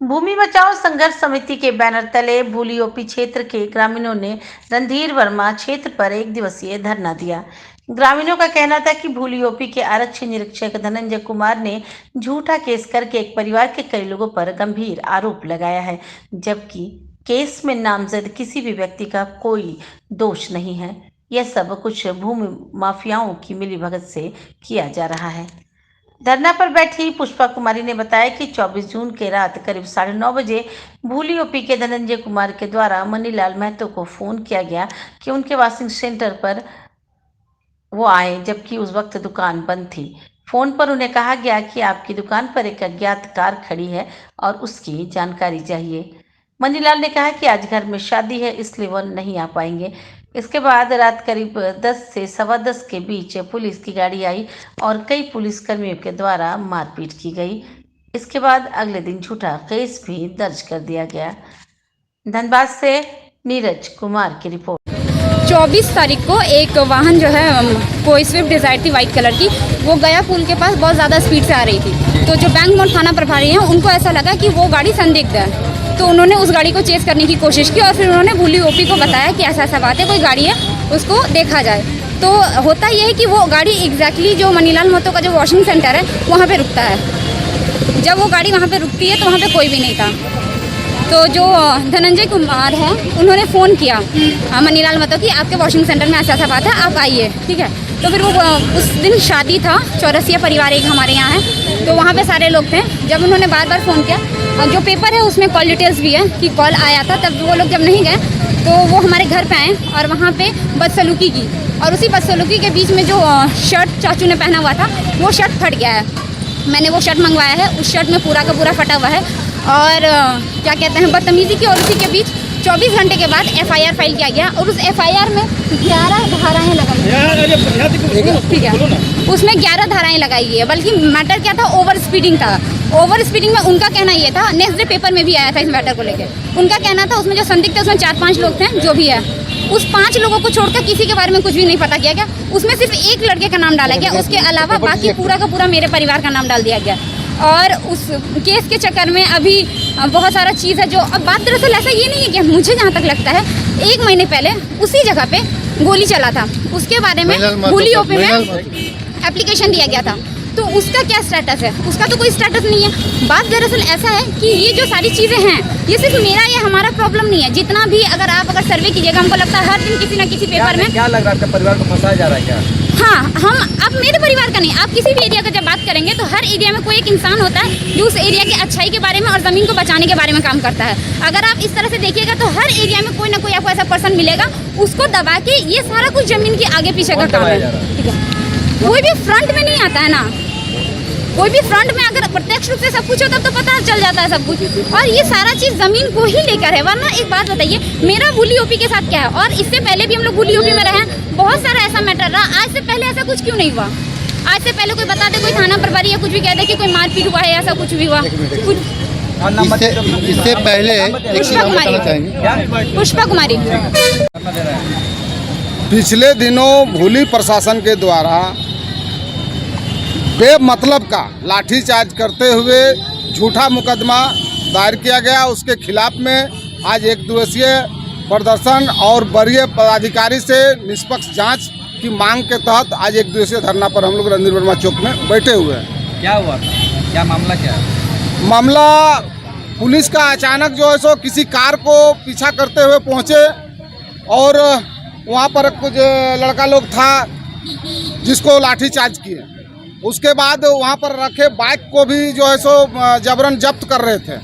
भूमि बचाओ संघर्ष समिति के बैनर तले भूली ओपी क्षेत्र के ग्रामीणों ने रणधीर वर्मा क्षेत्र पर एक दिवसीय धरना दिया। ग्रामीणों का कहना था कि भूली ओपी के आरक्षी निरीक्षक धनंजय कुमार ने झूठा केस करके एक परिवार के कई लोगों पर गंभीर आरोप लगाया है, जबकि केस में नामजद किसी भी व्यक्ति का कोई दोष नहीं है। यह सब कुछ भूमि माफियाओं की मिलीभगत से किया जा रहा है। धरना पर बैठी पुष्पा कुमारी ने बताया कि 24 जून के रात करीब 9:30 बजे भूली ओपी के धनंजय कुमार के द्वारा मनीलाल महतो को फोन किया गया कि उनके वॉशिंग सेंटर पर वो आए, जबकि उस वक्त दुकान बंद थी। फोन पर उन्हें कहा गया कि आपकी दुकान पर एक अज्ञात कार खड़ी है और उसकी जानकारी चाहिए। मनीलाल ने कहा कि आज घर में शादी है, इसलिए वो नहीं आ पाएंगे। इसके बाद रात करीब 10 से 10:15 के बीच पुलिस की गाड़ी आई और कई पुलिसकर्मियों के द्वारा मारपीट की गई। इसके बाद अगले दिन झूठा केस भी दर्ज कर दिया गया। धनबाद से नीरज कुमार की रिपोर्ट। 24 तारीख को एक वाहन जो है कोई स्विफ्ट डिजायर थी वाइट कलर की, वो गया पुल के पास बहुत ज़्यादा स्पीड से आ रही थी। तो जो बैंक मोड़ थाना प्रभारी हैं उनको ऐसा लगा कि वो गाड़ी संदिग्ध है, तो उन्होंने उस गाड़ी को चेस करने की कोशिश की और फिर उन्होंने भूली ओपी को बताया कि ऐसा ऐसा बात है, कोई गाड़ी है, उसको देखा जाए। तो होता यह है कि वो गाड़ी एग्जैक्टली जो मनीलाल महतो का जो वॉशिंग सेंटर है वहाँ पे रुकता है। जब वो गाड़ी वहाँ पे रुकती है तो वहाँ पे कोई भी नहीं था। तो जो धनंजय कुमार है उन्होंने फ़ोन किया मनीलाल महतो कि आपके वॉशिंग सेंटर में ऐसा ऐसा बात है, आप आइए, ठीक है। तो फिर वो उस दिन शादी था, चौरसिया परिवार एक हमारे यहाँ है, तो वहाँ पे सारे लोग थे। जब उन्होंने बार बार फ़ोन किया, जो पेपर है उसमें कॉल डिटेल्स भी है कि कॉल आया था, तब वो लोग जब नहीं गए तो वो हमारे घर पे आए और वहाँ पे बदसलूकी की, और उसी बदसलूकी के बीच में जो शर्ट चाचू ने पहना हुआ था वो शर्ट फट गया है। मैंने वो शर्ट मंगवाया है, उस शर्ट में पूरा का पूरा फटा हुआ है। और क्या कहते हैं, बदतमीज़ी की और उसी के बीच 24 घंटे के बाद FIR फाइल किया गया और उस FIR में 11 धाराएँ लगाई, ठीक है, उसमें 11 धाराएँ लगाई गई है। बल्कि मैटर क्या था, ओवर स्पीडिंग था। ओवर स्पीडिंग में उनका कहना ये था, नेक्स्ट डे पेपर में भी आया था इस मैटर को लेकर, उनका कहना था उसमें जो संदिग्ध थे उसमें 4-5 लोग थे, जो भी है उस 5 लोगों को छोड़कर किसी के बारे में कुछ भी नहीं पता किया गया। उसमें सिर्फ एक लड़के का नाम डाला गया, उसके अलावा बाकी पूरा का पूरा मेरे परिवार का नाम डाल दिया गया। और उस केस के चक्कर में अभी बहुत सारा चीज़ है जो, अब बात दरअसल ऐसा ये नहीं है कि मुझे जहाँ तक लगता है 1 महीने पहले उसी जगह पे गोली चला था, उसके बारे में भूली ओपी में एप्लीकेशन दिया गया था, तो उसका क्या स्टेटस है? उसका तो कोई स्टेटस नहीं है। बात दरअसल ऐसा है कि ये जो सारी चीज़ें हैं ये सिर्फ मेरा या हमारा प्रॉब्लम नहीं है। जितना भी अगर सर्वे कीजिएगा, हमको लगता है हर दिन किसी न किसी पेपर में क्या लग रहा है, आपका परिवार को फंसाया जा रहा है क्या? हाँ, हम अब मेरे परिवार का नहीं, आप किसी भी एरिया का जब बात करेंगे तो हर एरिया में कोई एक इंसान होता है जो उस एरिया की अच्छाई के बारे में और ज़मीन को बचाने के बारे में काम करता है। अगर आप इस तरह से देखिएगा तो हर एरिया में कोई ना कोई आपको ऐसा पर्सन मिलेगा, उसको दबा के ये सारा कुछ ज़मीन के आगे पीछे का काम है, ठीक है। कोई भी फ्रंट में नहीं आता है ना, कोई भी फ्रंट में अगर प्रत्यक्ष रूप से सब कुछ हो तब तो पता चल जाता है सब कुछ, और ये सारा चीज़ ज़मीन को ही लेकर है। वरना एक बात बताइए, मेरा भूली ओपी के साथ क्या है, और इससे पहले भी हम लोग भूली ओपी में रहे हैं, बहुत सारा ऐसा मैटर रहा। आज से पहले ऐसा कुछ क्यों नहीं हुआ? आज से पहले कोई बता दे, कोई थाना प्रभारी या कुछ भी कह दे कि कोई मारपीट हुआ है, ऐसा कुछ भी हुआ? इससे पहले पुष्पा कुमारी। पिछले दिनों भूली प्रशासन के द्वारा बेमतलब का लाठीचार्ज करते हुए झूठा मुकदमा दायर किया गया। उसके खिलाफ में आज एक दिवसीय प्रदर्शन और वरीय पदाधिकारी से निष्पक्ष जांच की मांग के तहत आज एक दिवसीय धरना पर हम लोग रणधीर वर्मा चौक में बैठे हुए हैं। क्या हुआ, क्या मामला क्या है? मामला पुलिस का अचानक जो है सो किसी कार को पीछा करते हुए पहुंचे और वहां पर कुछ लड़का लोग था जिसको लाठीचार्ज किए। उसके बाद वहां पर रखे बाइक को भी जो है सो जबरन जब्त कर रहे थे।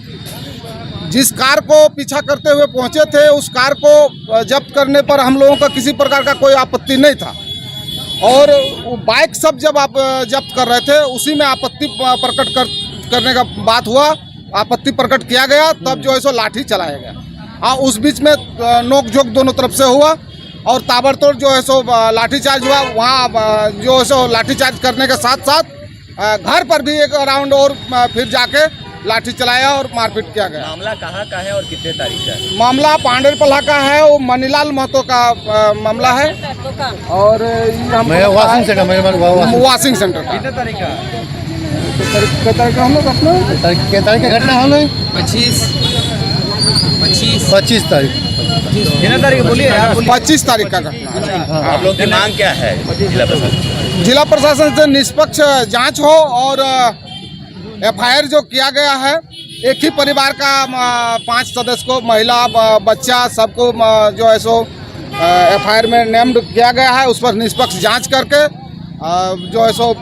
जिस कार को पीछा करते हुए पहुंचे थे उस कार को जब्त करने पर हम लोगों का किसी प्रकार का कोई आपत्ति नहीं था, और वो बाइक सब जब आप जब्त कर रहे थे उसी में आपत्ति प्रकट करने का बात हुआ, आपत्ति प्रकट किया गया, तब जो है सो लाठी चलाया गया। हाँ, उस बीच में नोक-झोंक दोनों तरफ से हुआ और ताबड़तोड़ जो है सो लाठीचार्ज हुआ। वहाँ जो है सो लाठीचार्ज करने के साथ साथ घर पर भी एक राउंड और फिर जाके लाठी चलाया और मारपीट किया गया। मामला कहाँ का है और कितने तारीख का है? मामला पांडेरपल्ला का है, वो मनीलाल महतो का मामला है और वाशिंग सेंटर का। कितने तारीख का? तारीख हम लोग अपना तारीख का घटना हम लोग 25 तारीख कितने तारीख बोलिए यार, बोलिए। 25 तारीख का घटना। आप लोग की मांग क्या है जिला प्रशासन? जिला प्रशासन से निष्पक्ष जांच हो और एफआईआर जो किया गया है, एक ही परिवार का 5 सदस्य को, महिला बच्चा सबको जो है सो एफआईआर में नेम्ड किया गया है। उस पर निष्पक्ष जांच करके जो है सो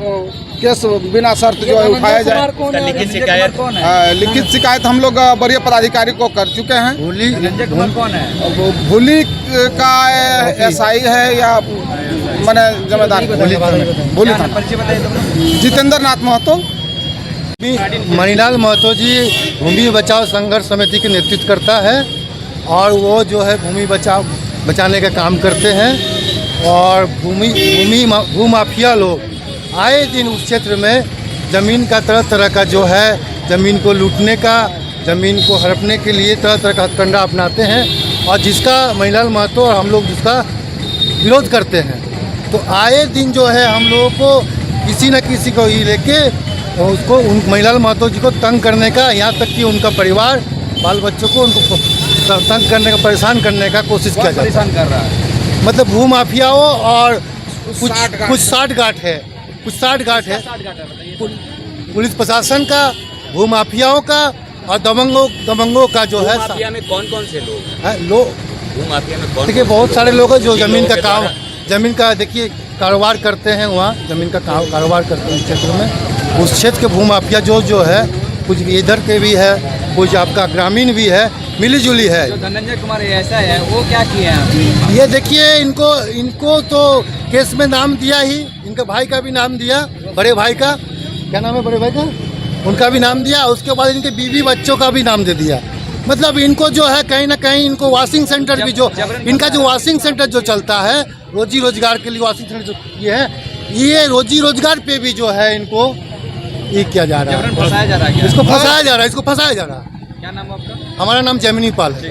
केस बिना शर्त जो है उठाया जाए। इसका लिखित शिकायत कौन है? लिखित शिकायत हम लोग वरीय पदाधिकारी को कर चुके हैं। संजय कुमार कौन है? वो भूली का एसआई है या मैंने जिम्मेदार भूली था। परिचय बताइए तुम। जितेंद्र नाथ महतो। मणिलाल महतो जी भूमि बचाओ संघर्ष समिति के नेतृत्व करता है और वो जो है भूमि बचाने का काम करते हैं और भूमाफिया लोग आए दिन उस क्षेत्र में ज़मीन का तरह तरह का जो है ज़मीन को लूटने का, ज़मीन को हड़पने के लिए तरह तरह का हथकंडा अपनाते हैं और जिसका मणिलाल महतो और हम लोग जिसका विरोध करते हैं। तो आए दिन जो है हम लोगों को किसी न किसी को ही लेके उसको उन मणिलाल महतो जी को तंग करने का, यहाँ तक कि उनका परिवार बाल बच्चों को उनको तंग करने का, परेशान करने का कोशिश किया जाता है। परेशान कर रहा है मतलब भूमाफियाओं और कुछ साठगांठ है, पुलिस प्रशासन का, भूमाफियाओं का और दबंगों का जो है। भूमाफिया में कौन कौन से लोग हैं? भूमाफिया में कौन? देखिए बहुत सारे लोग हैं जो ज़मीन का देखिए कारोबार करते हैं, वहाँ ज़मीन का कारोबार करते हैं क्षेत्र में। उस क्षेत्र के भूमाफिया जो है, कुछ इधर के भी है, कुछ आपका ग्रामीण भी है, मिली जुली है। जो धनंजय कुमार ऐसा है वो क्या किए हैं? ये देखिए इनको तो केस में नाम दिया ही, इनके भाई का भी नाम दिया, बड़े भाई का, क्या नाम है बड़े भाई का, उनका भी नाम दिया। उसके बाद इनके बीवी बच्चों का भी नाम दे दिया। मतलब इनको जो है कहीं ना कहीं इनको वॉशिंग सेंटर भी जो इनका जो वॉशिंग सेंटर जो चलता है, रोजी रोजगार के लिए वॉशिंग सेंटर जो ये है, ये रोजी रोजगार पे भी जो है इनको ये किया जा रहा है, फंसाया जा रहा है। इसको फंसाया जा रहा है। क्या नाम आपका? हमारा नाम जैमिनी पाल है।